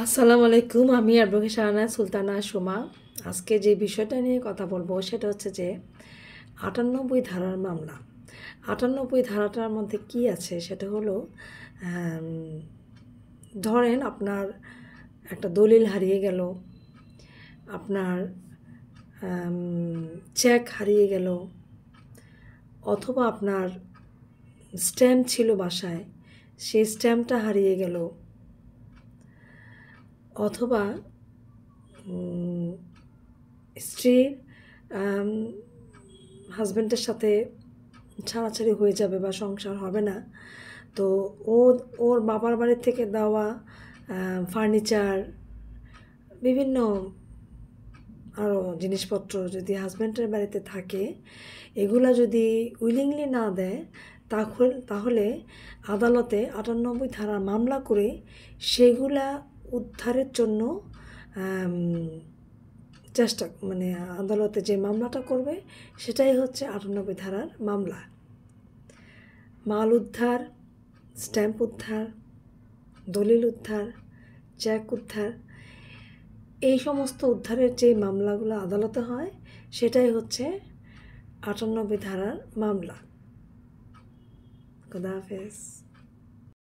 আসসালামু আলাইকুম। আমি অ্যাডভোকেট শাহানা সুলতানা সুমা। আজকে যে বিষয়টা নিয়ে কথা বলবো সেটা হচ্ছে যে ৯৮ ধারার মামলা। ৯৮ ধারাটার মধ্যে কি আছে সেটা হলো, আম, ধরেন আপনার একটা দলিল হারিয়ে গেল, আপনার চেক হারিয়ে গেল, অথবা আপনার স্ট্যাম্প ছিল বাসায়, সেই স্ট্যাম্পটা হারিয়ে গেল, অথবা স্ত্রীর হাজব্যান্ডের সাথে ছাড়াছাড়ি হয়ে যাবে বা সংসার হবে না। তো ও ওর বাবার বাড়ি থেকে দেওয়া ফার্নিচার, বিভিন্ন আরও জিনিসপত্র যদি হাজব্যান্ডের বাড়িতে থাকে, এগুলা যদি উইলিংলি না দেয়, তাহলে আদালতে ৯৮ ধারার মামলা করে সেগুলা উদ্ধারের জন্য চেষ্টা, মানে আদালতে যে মামলাটা করবে সেটাই হচ্ছে ৯৮ ধারার মামলা। মাল উদ্ধার, স্ট্যাম্প উদ্ধার, দলিল উদ্ধার, চেক উদ্ধার, এই সমস্ত উদ্ধারের যে মামলাগুলো আদালতে হয় সেটাই হচ্ছে ৯৮ ধারার মামলা। খোদা হাফেজ।